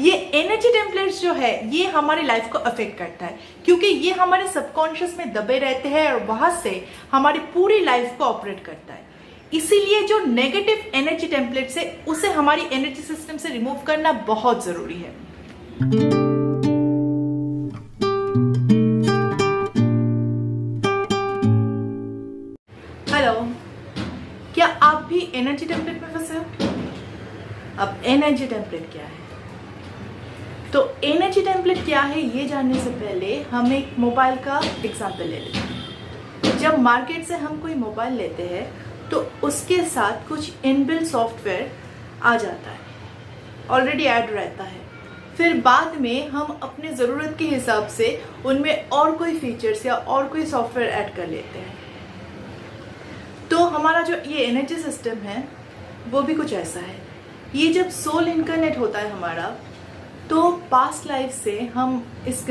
ये energy templates जो है ये हमारी लाइफ को अफेक्ट करता है, क्योंकि ये हमारे सबकॉन्शियस में दबे रहते हैं और वहां से हमारी पूरी लाइफ को ऑपरेट करता है। इसीलिए जो नेगेटिव एनर्जी टेम्पलेट्स है उसे हमारी एनर्जी सिस्टम से रिमूव करना बहुत जरूरी है। हेलो, क्या आप भी एनर्जी टेम्पलेट में फंसे हो? अब एनर्जी टेम्पलेट क्या है? तो एनर्जी टेम्पलेट क्या है ये जानने से पहले हम एक मोबाइल का एग्जांपल ले लेते हैं। जब मार्केट से हम कोई मोबाइल लेते हैं तो उसके साथ कुछ इनबिल्ट सॉफ्टवेयर आ जाता है, ऑलरेडी ऐड रहता है। फिर बाद में हम अपने ज़रूरत के हिसाब से उनमें और कोई फीचर्स या और कोई सॉफ्टवेयर ऐड कर लेते हैं। तो हमारा जो ये एनर्जी सिस्टम है वो भी कुछ ऐसा है। ये जब सोल इनकनेक्ट होता है हमारा, तो पास्ट लाइफ से हम इस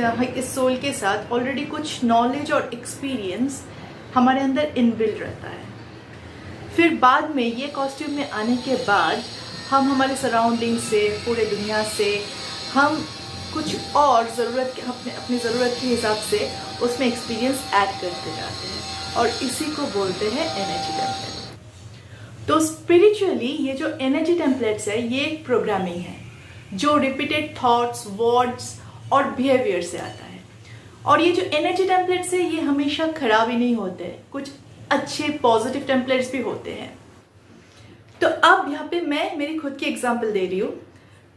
सोल के साथ ऑलरेडी कुछ नॉलेज और एक्सपीरियंस हमारे अंदर इनबिल्ट रहता है। फिर बाद में ये कॉस्ट्यूम में आने के बाद हम हमारे सराउंडिंग से, पूरे दुनिया से हम कुछ और अपनी ज़रूरत के हिसाब से उसमें एक्सपीरियंस ऐड करते जाते हैं और इसी को बोलते हैं एनर्जी टेम्पलेट। तो स्पिरिचुअली ये जो एनर्जी टेम्पलेट्स है ये एक प्रोग्रामिंग है जो रिपीटेड थॉट्स, वर्ड्स और बिहेवियर से आता है। और ये जो एनर्जी टेम्पलेट्स है ये हमेशा खराब ही नहीं होते, कुछ अच्छे पॉजिटिव टेम्पलेट्स भी होते हैं। तो अब यहाँ पे मैं मेरी खुद की एग्जांपल दे रही हूँ।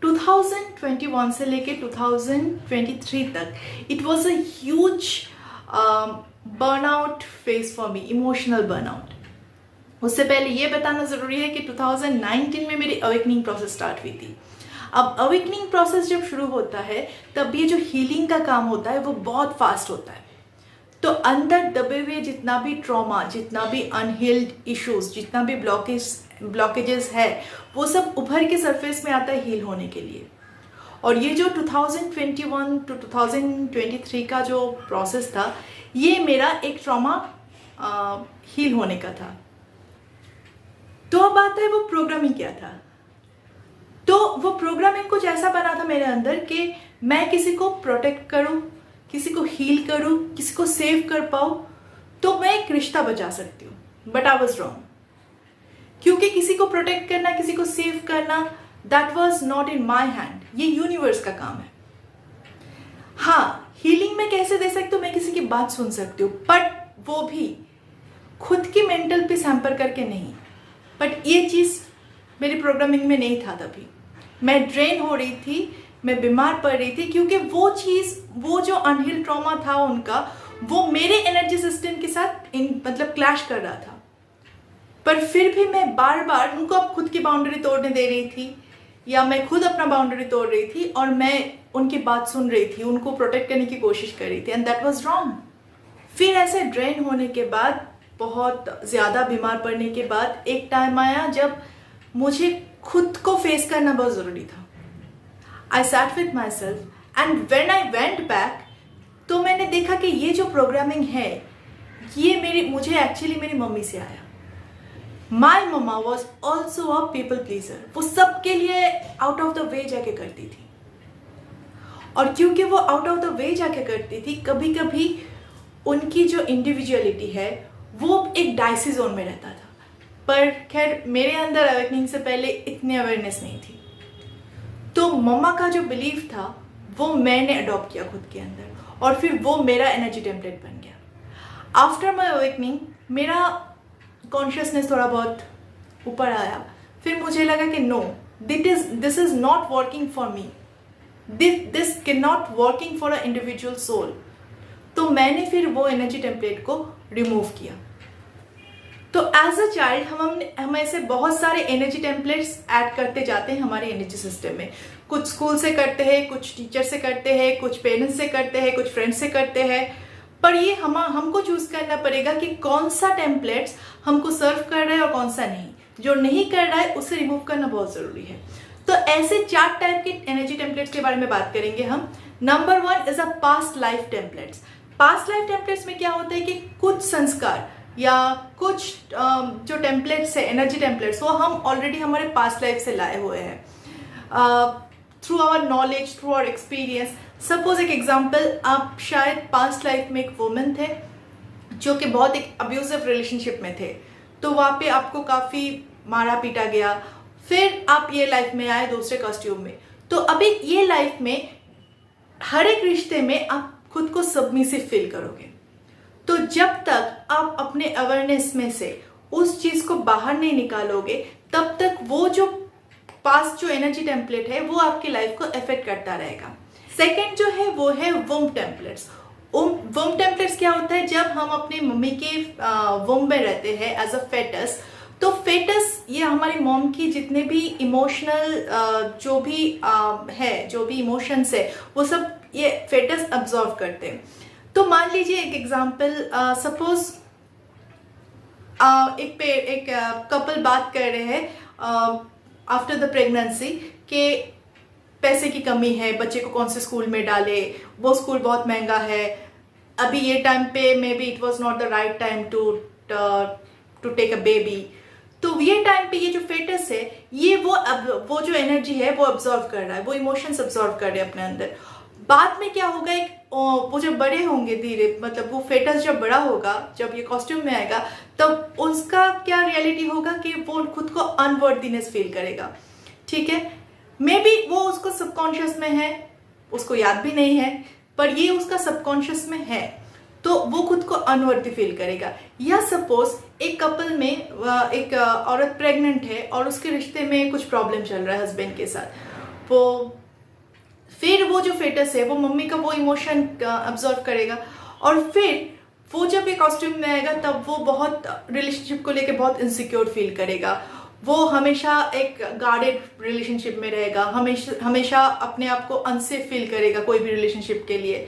2021 से लेके 2023 तक it was a huge burnout phase for me, emotional burnout. उससे पहले ये बताना ज़रूरी है कि 2019 में मेरी अवेकनिंग प्रोसेस स्टार्ट हुई थी। अब अवेकनिंग प्रोसेस जब शुरू होता है तब ये जो हीलिंग का काम होता है वो बहुत फास्ट होता है। तो अंदर दबे हुए जितना भी ट्रॉमा, जितना भी अनहील्ड इश्यूज, जितना भी ब्लॉकेजेस है वो सब उभर के सरफेस में आता है हील होने के लिए। और ये जो 2021 टू 2023 का जो प्रोसेस था ये मेरा एक ट्रॉमा हील होने का था। तो अब आता है वो प्रोग्रामिंग क्या था। तो वो प्रोग्रामिंग कुछ ऐसा बना था मेरे अंदर कि मैं किसी को प्रोटेक्ट करूं, किसी को हील करूं, किसी को सेव कर पाऊं तो मैं एक रिश्ता बचा सकती हूँ। बट आई वाज रॉन्ग, क्योंकि किसी को प्रोटेक्ट करना, किसी को सेव करना, that was not in my hand. ये यूनिवर्स का काम है। हाँ, हीलिंग मैं कैसे दे सकती हूँ, मैं किसी की बात सुन सकती हूँ, बट वो भी खुद की मेंटल पीस हैम्पर करके नहीं। बट ये चीज़ मेरी प्रोग्रामिंग में नहीं था। तभी मैं ड्रेन हो रही थी, मैं बीमार पड़ रही थी, क्योंकि वो चीज़, वो जो अनहील ट्रॉमा था उनका, वो मेरे एनर्जी सिस्टम के साथ मतलब क्लैश कर रहा था। पर फिर भी मैं बार बार उनको अब खुद की बाउंड्री तोड़ने दे रही थी, या मैं खुद अपना बाउंड्री तोड़ रही थी और मैं उनकी बात सुन रही थी, उनको प्रोटेक्ट करने की कोशिश कर रही थी, एंड दैट वाज रॉन्ग। फिर ऐसे ड्रेन होने के बाद, बहुत ज़्यादा बीमार पड़ने के बाद एक टाइम आया जब मुझे खुद को फेस करना बहुत ज़रूरी था। I sat with my self and when I went back, तो मैंने देखा कि ये जो प्रोग्रामिंग है ये मुझे एक्चुअली मेरी मम्मी से आया। My mama was also a people pleaser. वो सबके लिए आउट ऑफ द वे जाके करती थी, और क्योंकि वो आउट ऑफ द वे जाके करती थी, कभी कभी उनकी जो इंडिविजुअलिटी है वो एक डाइसी जोन में रहता था। पर खैर, मेरे अंदर अवेकनिंग से पहले इतनी अवेयरनेस नहीं थी। तो मम्मा का जो बिलीफ था वो मैंने अडॉप्ट किया खुद के अंदर, और फिर वो मेरा एनर्जी टेम्पलेट बन गया। आफ्टर माई अवेकनिंग मेरा कॉन्शियसनेस थोड़ा बहुत ऊपर आया। फिर मुझे लगा कि no, this is not working for me, this can not working for a individual soul. तो मैंने फिर वो एनर्जी टेम्पलेट को रिमूव किया। तो एज अ चाइल्ड हम ऐसे बहुत सारे एनर्जी टेम्पलेट्स ऐड करते जाते हैं हमारे एनर्जी सिस्टम में। कुछ स्कूल से करते हैं, कुछ टीचर से करते हैं, कुछ पेरेंट्स से करते हैं, कुछ फ्रेंड्स से करते हैं। पर ये हमको चूज करना पड़ेगा कि कौन सा टेम्पलेट्स हमको सर्व कर रहा है और कौन सा नहीं। जो नहीं कर रहा है उसे रिमूव करना बहुत जरूरी है। तो ऐसे 4 टाइप के एनर्जी टेम्पलेट्स के बारे में बात करेंगे हम। Number 1 is a past life templates. Past life templates में क्या होता है कि कुछ संस्कार या कुछ जो टेम्पलेट्स है, एनर्जी टेम्पलेट्स, वो हम ऑलरेडी हमारे पास्ट लाइफ से लाए हुए हैं। Through our knowledge, through our experience. Suppose एक एग्जाम्पल, आप शायद पास्ट लाइफ में एक वुमेन थे जो कि बहुत एक अब्यूजिव रिलेशनशिप में थे, तो वहाँ पे आपको काफ़ी मारा पीटा गया, फिर आप ये लाइफ में आए दूसरे कॉस्ट्यूम में। तो अभी ये लाइफ में हर एक रिश्ते में आप खुद को सबमिसिव फील करोगे। तो जब तक आप अपने अवेयरनेस में से उस चीज़ को बाहर नहीं निकालोगे, तब तक वो जो पास्ट जो एनर्जी टेम्पलेट है वो आपकी लाइफ को अफेक्ट करता रहेगा। सेकेंड जो है वो है वुम्ब टेम्पलेट्स। वुम्ब टेम्पलेट्स क्या होता है, जब हम अपने मम्मी के वुम्ब में रहते हैं एज अ फेटस, तो फेटस ये हमारी मॉम की जितने भी इमोशनल जो भी इमोशंस है वो सब ये फेटस अब्जॉर्व करते हैं। तो मान लीजिए एक एग्जांपल, सपोज एक कपल बात कर रहे हैं आफ्टर द प्रेगनेंसी कि पैसे की कमी है, बच्चे को कौन से स्कूल में डाले, वो स्कूल बहुत महंगा है, अभी ये टाइम पे maybe it was not the right time to take a baby. तो ये टाइम पे ये जो फेटस है ये वो जो एनर्जी है वो अब्जॉर्व कर रहा है, वो इमोशंस अब्जॉर्व कर रहे हैं अपने अंदर। बाद में क्या होगा, वो जब बड़े होंगे धीरे, मतलब वो फेटस जब बड़ा होगा, जब ये कॉस्ट्यूम में आएगा, तब उसका क्या रियलिटी होगा कि वो खुद को अनवर्दीनेस फील करेगा। ठीक है, मे बी वो उसको सबकॉन्शियस में है, उसको याद भी नहीं है, पर ये उसका सबकॉन्शियस में है, तो वो खुद को अनवर्दी फील करेगा। या सपोज एक कपल में एक औरत प्रेग्नेंट है और उसके रिश्ते में कुछ प्रॉब्लम चल रहा है हस्बैंड के साथ, फिर वो जो फेटस है वो मम्मी का वो इमोशन अब्जॉर्व करेगा, और फिर वो जब एक कॉस्ट्यूम में आएगा तब वो बहुत रिलेशनशिप को लेके बहुत इनसिक्योर फील करेगा, वो हमेशा एक गार्डेड रिलेशनशिप में रहेगा, हमेशा अपने आप को अनसेफ फील करेगा कोई भी रिलेशनशिप के लिए।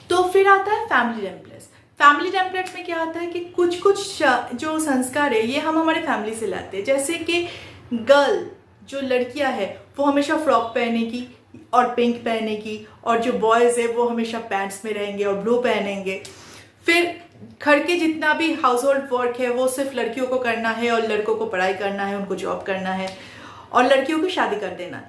तो फिर आता है फैमिली टेम्पलेट्स। फैमिली टेम्पलेट्स में क्या आता है कि कुछ जो संस्कार है ये हम हमारे फैमिली से लाते हैं। जैसे कि गर्ल जो लड़कियां है वो हमेशा फ्रॉक पहनेगी और पिंक पहनेगी, और जो बॉयज़ है वो हमेशा पैंट्स में रहेंगे और ब्लू पहनेंगे। फिर घर के जितना भी हाउस होल्ड वर्क है वो सिर्फ लड़कियों को करना है और लड़कों को पढ़ाई करना है, उनको जॉब करना है, और लड़कियों की शादी कर देना।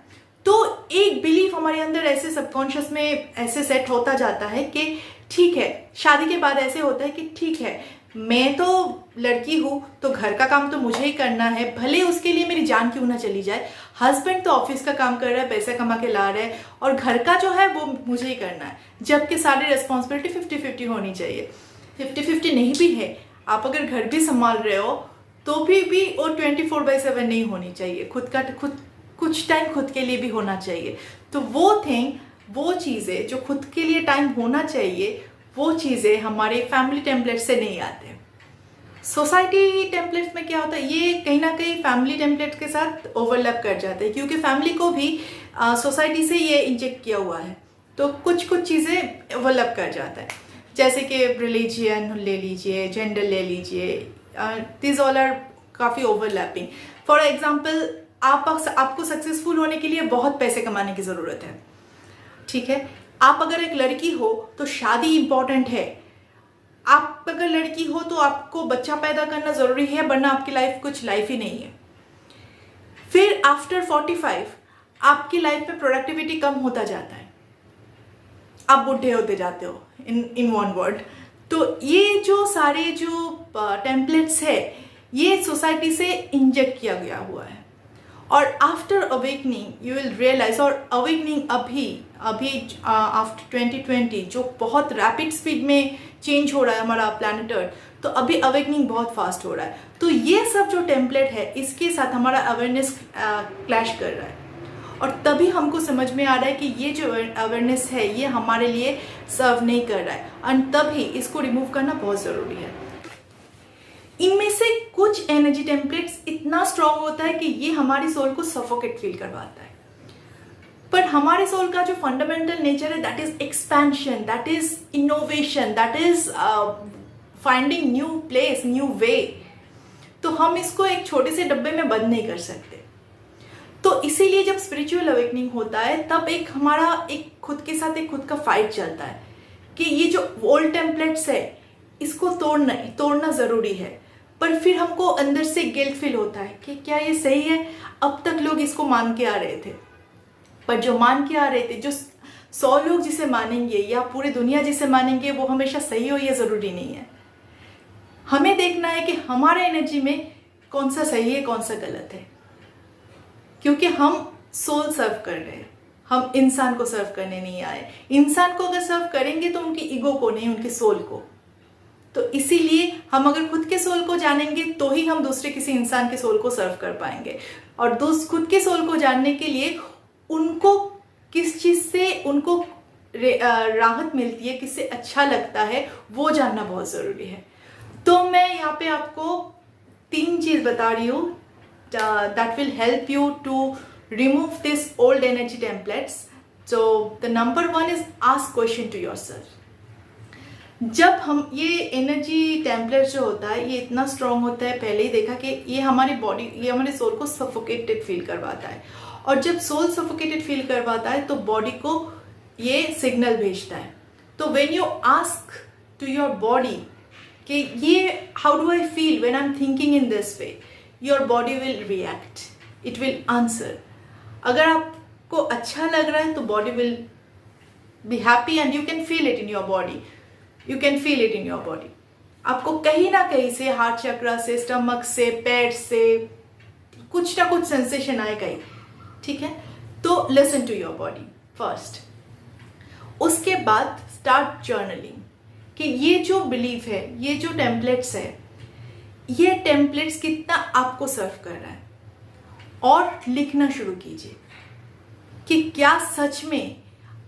तो एक बिलीफ हमारे अंदर ऐसे सबकॉन्शियस में ऐसे सेट होता जाता है कि ठीक है, शादी के बाद ऐसे होता है कि ठीक है, मैं तो लड़की हूँ तो घर का काम तो मुझे ही करना है, भले उसके लिए मेरी जान क्यों ना चली जाए। हस्बैंड तो ऑफिस का काम कर रहा है, पैसा कमा के ला रहा है, और घर का जो है वो मुझे ही करना है, जबकि सारी रिस्पॉन्सिबिलिटी 50-50 होनी चाहिए। 50-50 नहीं भी है, आप अगर घर भी संभाल रहे हो तो भी वो 24/7 नहीं होनी चाहिए, कुछ टाइम खुद के लिए भी होना चाहिए। तो वो चीज़ें जो खुद के लिए टाइम होना चाहिए, वो चीज़ें हमारे फैमिली टेम्पलेट से नहीं आते। सोसाइटी टेम्पलेट्स में क्या होता है, ये कहीं ना कहीं फैमिली टेम्पलेट के साथ ओवरलैप कर जाते हैं, क्योंकि फैमिली को भी सोसाइटी से ये इंजेक्ट किया हुआ है, तो कुछ चीज़ें ओवरलैप कर जाता है। जैसे कि रिलीजियन ले लीजिए, जेंडर ले लीजिए, दिस ऑल आर काफ़ी ओवरलैपिंग। फॉर एग्जाम्पल, आपको सक्सेसफुल होने के लिए बहुत पैसे कमाने की ज़रूरत है। ठीक है, आप अगर एक लड़की हो तो शादी इंपॉर्टेंट है, आप अगर लड़की हो तो आपको बच्चा पैदा करना ज़रूरी है, वरना आपकी लाइफ ही नहीं है। फिर आफ्टर 45 आपकी लाइफ में प्रोडक्टिविटी कम होता जाता है, आप बुढ़े होते जाते हो इन वन वर्ड। तो ये जो सारे जो टेम्पलेट्स है ये सोसाइटी से इंजेक्ट किया गया हुआ है, और after awakening you will realise, और अवेकनिंग अभी आफ्टर 2020 जो बहुत रैपिड स्पीड में चेंज हो रहा है हमारा प्लैनेट अर्थ, तो अभी अवेकनिंग बहुत फास्ट हो रहा है। तो ये सब जो टेम्पलेट है इसके साथ हमारा अवेयरनेस क्लैश कर रहा है, और तभी हमको समझ में आ रहा है कि ये जो अवेयरनेस है ये हमारे लिए सर्व नहीं कर रहा है, और तभी इसको रिमूव करना बहुत ज़रूरी है। इनमें से कुछ एनर्जी टेम्पलेट्स इतना स्ट्रॉन्ग होता है कि ये हमारी सोल को सफोकेट फील करवाता है, पर हमारे सोल का जो फंडामेंटल नेचर है that is expansion, that is innovation, that is finding new place, new way. तो हम इसको एक छोटे से डब्बे में बंद नहीं कर सकते। तो इसीलिए जब स्पिरिचुअल अवेकनिंग होता है तब हमारा खुद के साथ खुद का फाइट चलता है कि ये जो ओल्ड टेम्पलेट्स है इसको तोड़ना ज़रूरी है। पर फिर हमको अंदर से गिल्ट फील होता है कि क्या ये सही है, अब तक लोग इसको मान के आ रहे थे, पर जो मान के आ रहे थे, जो 100 लोग जिसे मानेंगे या पूरी दुनिया जिसे मानेंगे, वो हमेशा सही हो ये ज़रूरी नहीं है। हमें देखना है कि हमारे एनर्जी में कौन सा सही है, कौन सा गलत है, क्योंकि हम सोल सर्व कर रहे हैं, हम इंसान को सर्व करने नहीं आए। इंसान को अगर सर्व करेंगे तो उनकी ईगो को नहीं, उनके सोल को। तो इसीलिए हम अगर खुद के सोल को जानेंगे तो ही हम दूसरे किसी इंसान के सोल को सर्व कर पाएंगे। और खुद के सोल को जानने के लिए उनको किस चीज़ से उनको राहत मिलती है, किससे अच्छा लगता है, वो जानना बहुत ज़रूरी है। तो मैं यहाँ पे आपको 3 चीज़ बता रही हूँ that will help you to remove this old energy templates. So the number 1 is ask question to yourself. जब हम ये एनर्जी टेम्पलेट जो होता है ये इतना स्ट्रॉन्ग होता है, पहले ही देखा कि ये हमारी बॉडी, ये हमारे सोल को सफोकेटेड फील करवाता है। और जब सोल सफोकेटेड फील करवाता है तो बॉडी को ये सिग्नल भेजता है। तो when you ask to your body कि ये how do I feel when I am thinking in this way, your body will react, it will answer. अगर आपको अच्छा लग रहा है तो body will be happy and you can feel it in your body, you can feel it in your body. आपको कहीं ना कहीं से, हार्ट चक्रा से, स्टमक से, पेट से कुछ ना कुछ सेंसेशन आएगा ही, ठीक है। तो listen to your body first. उसके बाद स्टार्ट जर्नलिंग कि ये जो बिलीफ है, ये जो टेम्पलेट्स है, ये टेम्पलेट्स कितना आपको सर्व कर रहा है। और लिखना शुरू कीजिए कि क्या सच में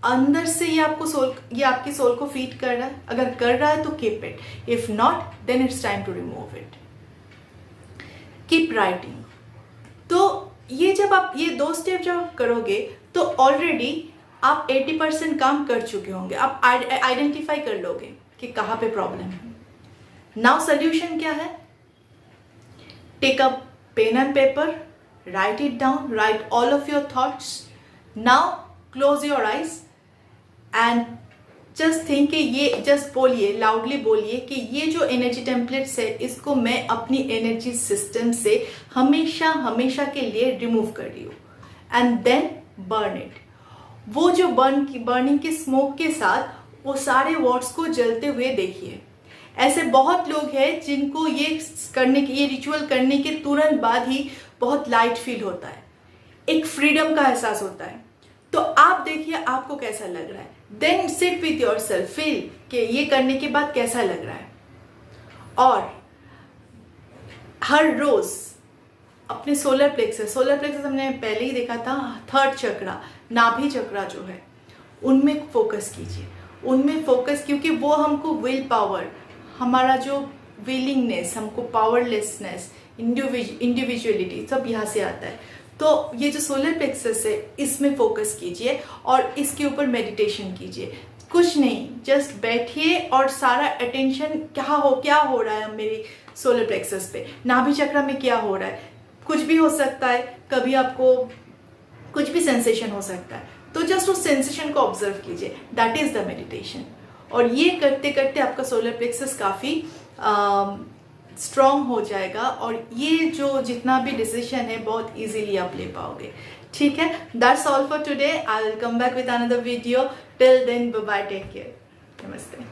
अंदर से ये आपकी सोल को फीड कर रहा है। अगर कर रहा है तो keep it, if not then it's time to remove it. Keep writing. तो ये जब आप ये 2 स्टेप जब आप करोगे तो ऑलरेडी आप 80% काम कर चुके होंगे। आप आइडेंटिफाई कर लोगे कि कहाँ पे प्रॉब्लम है। नाउ सोल्यूशन क्या है? Take a pen and paper, write it down, write all of your thoughts. Now close your eyes and just think कि ये just बोलिए, loudly बोलिए कि ये जो एनर्जी टेम्पलेट्स है इसको मैं अपनी एनर्जी सिस्टम से हमेशा हमेशा के लिए रिमूव कर रही हूँ। And then burn it. वो जो बर्निंग के स्मोक के साथ वो सारे वर्ड्स को जलते हुए देखिए। ऐसे बहुत लोग हैं जिनको ये रिचुअल करने के तुरंत बाद ही बहुत लाइट फील होता है, एक फ्रीडम का एहसास होता है। तो आप देखिए आपको कैसा लग रहा है। Then sit with your self, feel कि ये करने के बाद कैसा लग रहा है। और हर रोज अपने सोलर प्लेक्सस हमने पहले ही देखा था, 3rd चक्रा, नाभि चक्रा जो है, उनमें फोकस कीजिए। उनमें फोकस, क्योंकि वो हमको विल पावर, हमारा जो विलिंगनेस, हमको पावरलेसनेस, इंडिविजुअलिटी सब यहाँ से आता है। तो ये जो सोलर प्लेक्सस है इसमें फोकस कीजिए और इसके ऊपर मेडिटेशन कीजिए। कुछ नहीं, जस्ट बैठिए और सारा अटेंशन क्या हो रहा है मेरी सोलर प्लेक्सस पे, नाभि चक्र में क्या हो रहा है। कुछ भी हो सकता है, कभी आपको कुछ भी सेंसेशन हो सकता है, तो जस्ट उस सेंसेशन को ऑब्जर्व कीजिए। That is the meditation. और ये करते करते आपका सोलर प्लेक्सस काफ़ी स्ट्रॉन्ग हो जाएगा और ये जो जितना भी डिसीजन है बहुत इजीली आप ले पाओगे। ठीक है, that's all for today. I will come back with another video. Till then, bye bye, take care, नमस्ते।